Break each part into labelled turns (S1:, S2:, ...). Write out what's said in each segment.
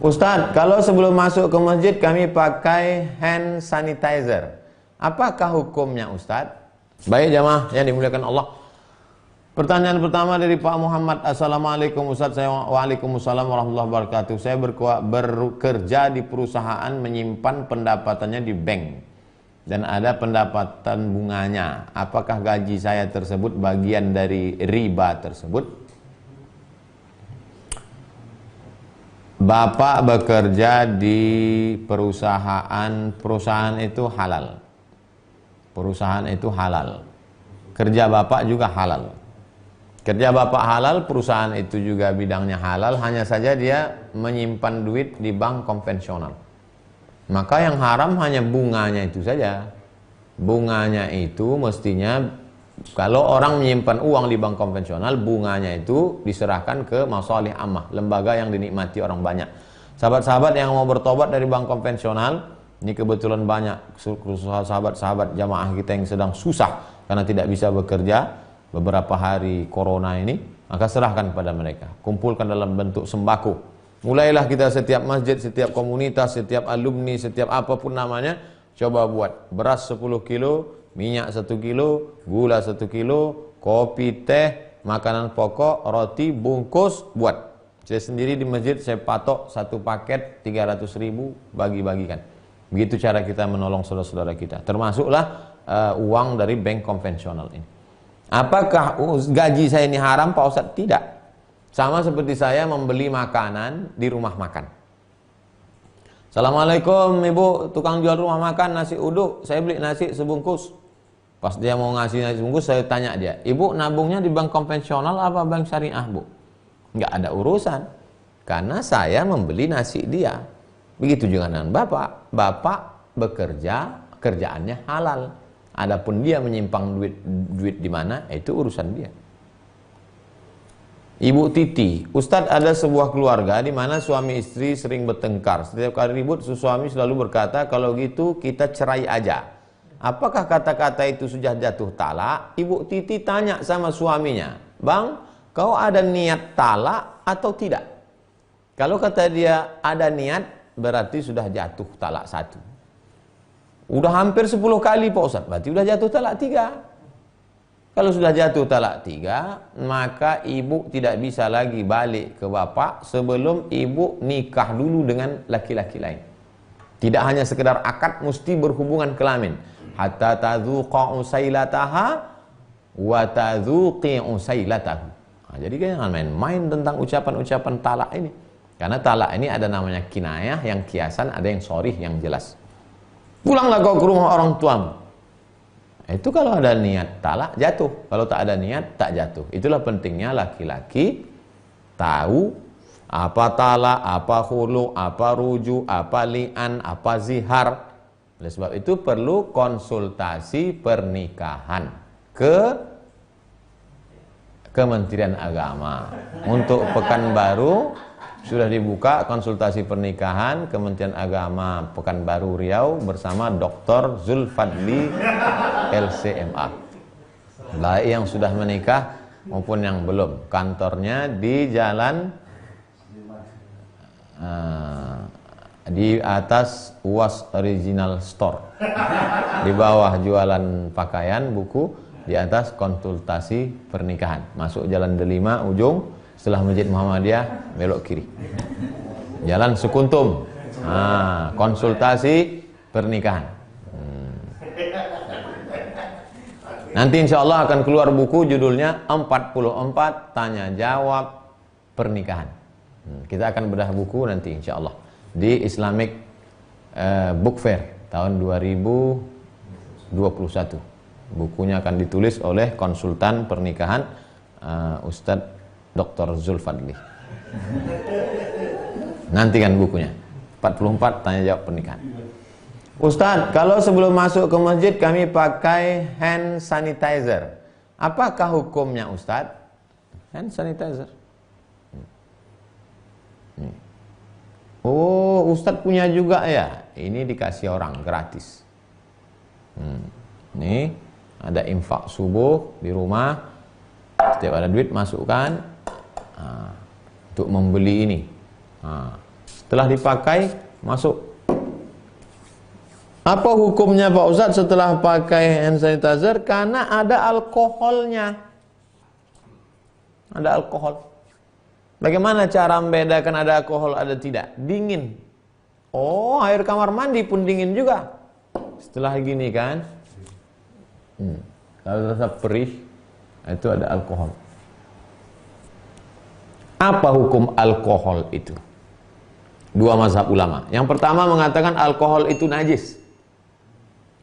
S1: Ustadz, kalau sebelum masuk ke masjid kami pakai hand sanitizer, apakah hukumnya Ustadz? Baik jamaah yang dimuliakan Allah. Pertanyaan pertama dari Pak Muhammad. Assalamualaikum Ustadz. Waalaikumsalam warahmatullahi wabarakatuh. Saya bekerja di perusahaan menyimpan pendapatannya di bank dan ada pendapatan bunganya. Apakah gaji saya tersebut bagian dari riba tersebut? Bapak bekerja di perusahaan itu halal. Perusahaan itu halal. Kerja Bapak juga halal. Kerja Bapak halal, perusahaan itu juga bidangnya halal, hanya saja dia menyimpan duit di bank konvensional. Maka yang haram hanya bunganya itu saja. Bunganya itu mestinya, kalau orang menyimpan uang di bank konvensional, bunganya itu diserahkan ke Masalih Ammah, lembaga yang dinikmati orang banyak. Sahabat-sahabat yang mau bertobat dari bank konvensional, ini kebetulan banyak sahabat-sahabat jamaah kita yang sedang susah karena tidak bisa bekerja beberapa hari corona ini, maka serahkan kepada mereka, kumpulkan dalam bentuk sembako. Mulailah kita setiap masjid, setiap komunitas, setiap alumni, setiap apapun namanya, coba buat beras 10 kilo, minyak 1 kilo, gula 1 kilo, kopi, teh, makanan pokok, roti, bungkus, buat. Saya sendiri di masjid saya patok 1 paket 300.000, bagi-bagikan. Begitu cara kita menolong saudara-saudara kita. Termasuklah uang dari bank konvensional ini. Apakah gaji saya ini haram Pak Ustadz? Tidak. Sama seperti saya membeli makanan di rumah makan. Assalamualaikum Ibu, tukang jual rumah makan nasi uduk, saya beli nasi sebungkus. Pas dia mau ngasih nasi sebungkus, saya tanya dia, Ibu nabungnya di bank konvensional apa bank syariah Bu? Nggak ada urusan, karena saya membeli nasi dia. Begitu juga dengan Bapak. Bapak bekerja, kerjaannya halal. Adapun dia menyimpang duit di mana, itu urusan dia. Ibu Titi, Ustadz, ada sebuah keluarga di mana suami istri sering bertengkar. Setiap kali ribut, suami selalu berkata, kalau gitu kita cerai aja. Apakah kata-kata itu sudah jatuh talak? Ibu Titi tanya sama suaminya, Bang, kau ada niat talak atau tidak? Kalau kata dia ada niat, berarti sudah jatuh talak 1. Udah hampir 10 kali Pak Ustadz, berarti udah jatuh talak 3. Kalau sudah jatuh talak 3, maka ibu tidak bisa lagi balik ke bapak sebelum ibu nikah dulu dengan laki-laki lain. Tidak hanya sekedar akad, mesti berhubungan kelamin. Hatta tadzuqa usailataha wa tadzuqi usailatahu. Nah, jadi jangan main-main tentang ucapan-ucapan talak ini. Karena talak ini ada namanya kinayah, yang kiasan, ada yang sharih, yang jelas. Pulanglah kau ke rumah orang tuamu. Itu kalau ada niat talak jatuh, kalau tak ada niat tak jatuh. Itulah pentingnya laki-laki tahu apa talak, apa khulu, apa ruju, apa li'an, apa zihar. Oleh sebab itu perlu konsultasi pernikahan ke Kementerian Agama. Untuk Pekanbaru sudah dibuka konsultasi pernikahan Kementerian Agama Pekanbaru Riau bersama Dr. Zulfadli LCMA. Baik yang sudah menikah maupun yang belum. Kantornya di jalan di atas UAS Original Store. Di bawah jualan pakaian, buku, di atas konsultasi pernikahan. Masuk jalan Delima ujung, setelah Masjid Muhammadiyah belok kiri. Jalan Sukuntum. Konsultasi pernikahan. Nanti insya Allah akan keluar buku judulnya 44 Tanya Jawab Pernikahan. Kita akan bedah buku nanti insya Allah di Islamic Book Fair tahun 2021. Bukunya akan ditulis oleh konsultan pernikahan Ustadz Dr. Zulfadli. Nantikan bukunya 44 Tanya Jawab Pernikahan. Ustadz, kalau sebelum masuk ke masjid kami pakai hand sanitizer, apakah hukumnya Ustadz? Hand sanitizer. Oh, Ustadz punya juga ya? Ini dikasih orang gratis. Nih, ada infak subuh di rumah. Setiap ada duit masukkan untuk membeli ini. Setelah dipakai, masuk. Apa hukumnya Pak Ustadz setelah pakai hand sanitizer? Karena ada alkoholnya. Ada alkohol. Bagaimana cara membedakan ada alkohol ada tidak? Dingin. Oh, air kamar mandi pun dingin juga. Setelah gini kan, kalau rasa perih, itu ada alkohol. Apa hukum alkohol itu? Dua mazhab ulama. Yang pertama mengatakan alkohol itu najis.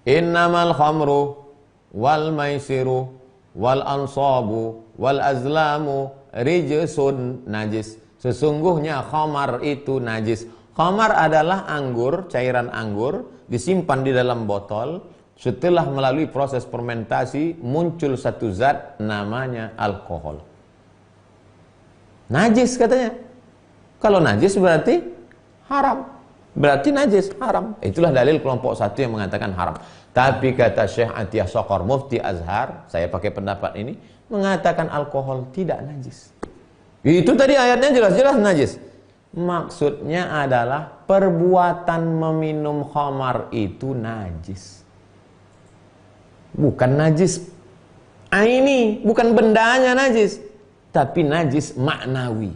S1: Innamal khamru wal maisiru wal ansabu wal azlamu rijsun najis. Sesungguhnya khamar itu najis. Khamar adalah anggur, cairan anggur disimpan di dalam botol. Setelah melalui proses fermentasi muncul satu zat namanya alkohol. Najis katanya. Kalau najis berarti haram. Berarti najis, haram. Itulah dalil kelompok satu yang mengatakan haram. Tapi kata Syekh Atiyah Sokor, Mufti Azhar, saya pakai pendapat ini, mengatakan alkohol tidak najis. Itu tadi ayatnya jelas-jelas najis. Maksudnya adalah perbuatan meminum khamar itu najis. Bukan najis aini, bukan bendanya najis, tapi najis maknawi,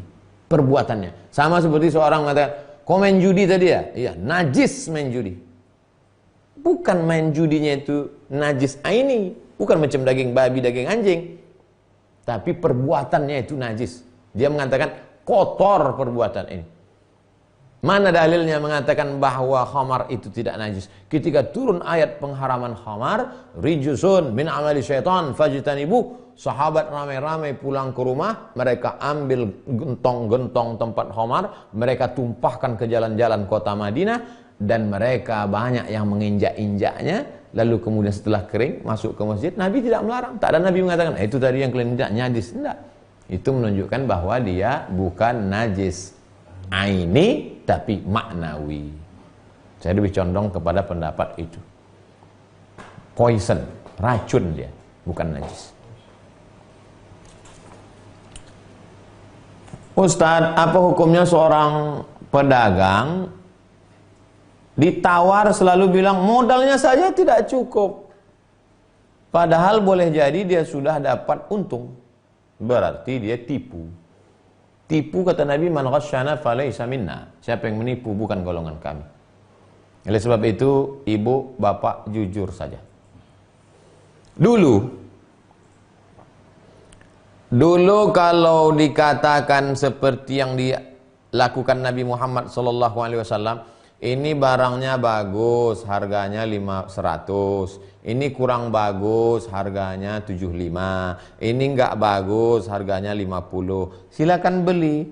S1: perbuatannya. Sama seperti seorang mengatakan, kau main judi tadi ya? Iya, najis main judi. Bukan main judinya itu najis aini, bukan macam daging babi, daging anjing, tapi perbuatannya itu najis. Dia mengatakan kotor perbuatan ini. Mana dalilnya mengatakan bahwa khamar itu tidak najis? Ketika turun ayat pengharaman khamar, rijsun min amali syaitan fajtanibu, sahabat ramai-ramai pulang ke rumah, mereka ambil gentong-gentong tempat khamar, mereka tumpahkan ke jalan-jalan kota Madinah, dan mereka banyak yang menginjak-injaknya, lalu kemudian setelah kering masuk ke masjid. Nabi tidak melarang. Tak ada Nabi mengatakan itu tadi yang kalian injak najis. Tidak. Itu menunjukkan bahwa dia bukan najis aini tapi maknawi. Saya lebih condong kepada pendapat itu. Poison, racun dia, bukan najis. Ustadz, apa hukumnya seorang pedagang ditawar selalu bilang modalnya saja tidak cukup, padahal boleh jadi dia sudah dapat untung? Berarti dia tipu. Tipu kata Nabi, man ghasyana falaysa minna. Siapa yang menipu bukan golongan kami. Oleh sebab itu, ibu, bapak jujur saja. Dulu kalau dikatakan seperti yang dilakukan Nabi Muhammad SAW, ini barangnya bagus, harganya 100. Ini kurang bagus, harganya 75. Ini enggak bagus, harganya 50. Silakan beli.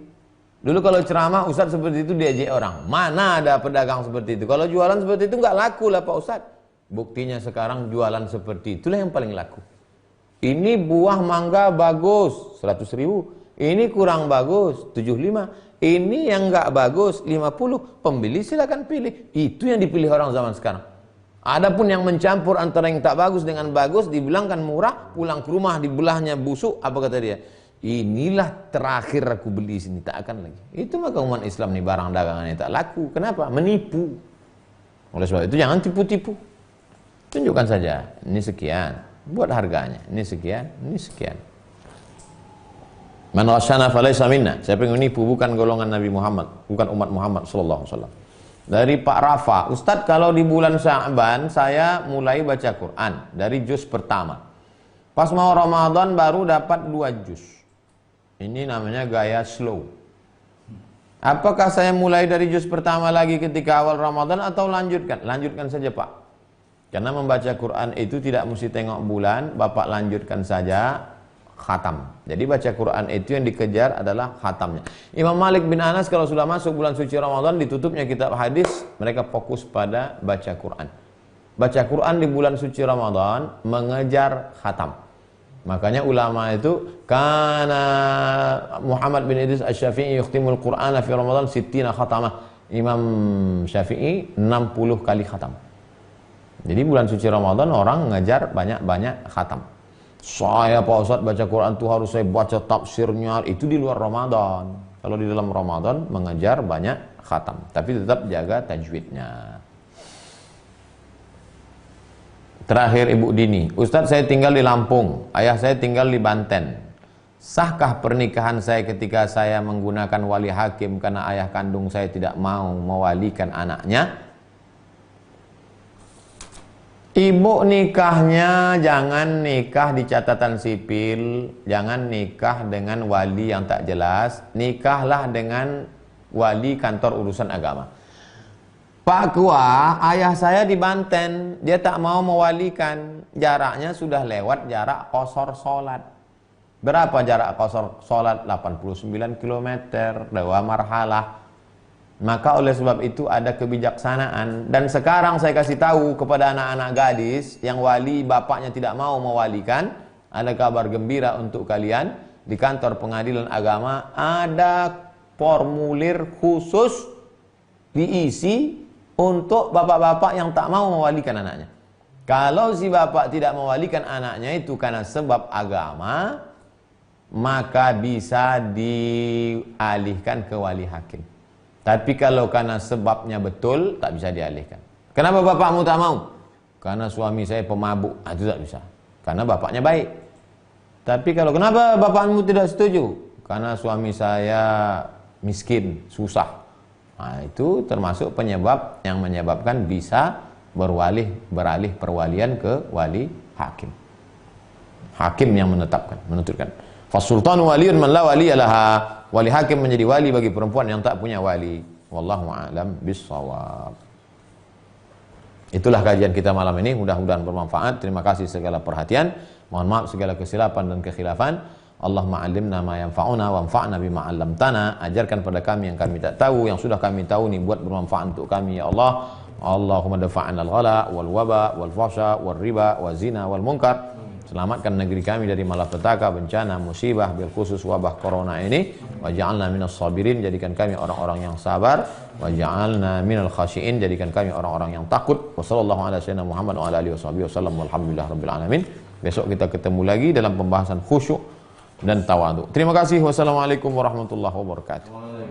S1: Dulu kalau ceramah Ustadz seperti itu diajak orang. Mana ada pedagang seperti itu? Kalau jualan seperti itu enggak laku lah Pak Ustadz. Buktinya sekarang jualan seperti itulah yang paling laku. Ini buah mangga bagus, 100.000. Ini kurang bagus, 75. Ini yang enggak bagus, 50. Pembeli silakan pilih. Itu yang dipilih orang zaman sekarang. Adapun yang mencampur antara yang tak bagus dengan bagus, dibilangkan murah, pulang ke rumah dibelahnya busuk, apa kata dia? Inilah terakhir aku beli sini, tak akan lagi. Itu maka umat Islam nih barang dagangannya tak laku. Kenapa? Menipu. Oleh sebab itu jangan tipu-tipu. Tunjukkan saja, ini sekian, buat harganya, ini sekian, ini sekian. Man ghasyana falaysa minna. Siapa yang menipu bukan golongan Nabi Muhammad, bukan umat Muhammad sallallahu alaihi wasallam. Dari Pak Rafa, Ustadz kalau di bulan Sya'ban saya mulai baca Quran dari juz pertama. Pas mau Ramadan baru dapat 2 juz. Ini namanya gaya slow. Apakah saya mulai dari juz pertama lagi ketika awal Ramadan atau lanjutkan? Lanjutkan saja Pak. Karena membaca Quran itu tidak mesti tengok bulan, Bapak lanjutkan saja. Khatam. Jadi baca Quran itu yang dikejar adalah khatamnya. Imam Malik bin Anas kalau sudah masuk bulan suci Ramadan, ditutupnya kitab hadis, mereka fokus pada baca Quran. Baca Quran di bulan suci Ramadan mengejar khatam. Makanya ulama itu kana Muhammad bin Idris Asy-Syafi'i yukhtimul Qur'ana fi Ramadan 60 khatamah. Imam Syafi'i 60 kali khatam. Jadi bulan suci Ramadan orang mengejar banyak-banyak khatam. Saya Pak Ustadz baca Quran itu harus saya baca tafsirnya, itu di luar Ramadan. Kalau di dalam Ramadan mengejar banyak khatam. Tapi tetap jaga tajwidnya. Terakhir Ibu Dini, Ustadz saya tinggal di Lampung, ayah saya tinggal di Banten. Sahkah pernikahan saya ketika saya menggunakan wali hakim karena ayah kandung saya tidak mau mewalikan anaknya? Ibu nikahnya jangan nikah di catatan sipil, jangan nikah dengan wali yang tak jelas, nikahlah dengan wali kantor urusan agama. Pak Kua, ayah saya di Banten, dia tak mau mewalikan, jaraknya sudah lewat jarak qasar sholat. Berapa jarak qasar sholat? 89 km, 2 marhalah. Maka oleh sebab itu ada kebijaksanaan. Dan sekarang saya kasih tahu kepada anak-anak gadis yang wali bapaknya tidak mau mewalikan, ada kabar gembira untuk kalian. Di kantor pengadilan agama ada formulir khusus diisi untuk bapak-bapak yang tak mau mewalikan anaknya. Kalau si bapak tidak mewalikan anaknya itu karena sebab agama, maka bisa dialihkan ke wali hakim. Tapi kalau karena sebabnya betul, tak bisa dialihkan. Kenapa bapakmu tak mau? Karena suami saya pemabuk. Itu tak bisa. Karena bapaknya baik. Tapi kalau kenapa bapakmu tidak setuju? Karena suami saya miskin, susah. Nah, itu termasuk penyebab yang menyebabkan bisa beralih perwalian ke wali hakim. Hakim yang menentukan. Fasultanu waliyun man la waliyalaha. Wali hakim menjadi wali bagi perempuan yang tak punya wali. Wallahu a'lam bissawab. Itulah kajian kita malam ini, mudah-mudahan bermanfaat. Terima kasih segala perhatian. Mohon maaf segala kesilapan dan kekhilafan. Allahumma 'allimna ma yanfa'una wanfa'na bima 'allamtana. Ajarkan pada kami yang kami tak tahu, yang sudah kami tahu ni buat bermanfaat untuk kami ya Allah. Allahumma dafa'na al-ghala wal waba wal fahsya wal riba wal zina wal munkar. Selamatkan negeri kami dari malapetaka, bencana, musibah, bil khusus wabah corona ini. Waj'alna minas sabirin, jadikan kami orang-orang yang sabar. Waj'alna minal khasyiin, jadikan kami orang-orang yang takut. Wassallallahu ala sayyidina Muhammad wa ala alihi wasallam. Walhamdulillah rabbil alamin. Besok kita ketemu lagi dalam pembahasan khusyuk dan tawadhu. Terima kasih. Wassalamualaikum warahmatullahi wabarakatuh.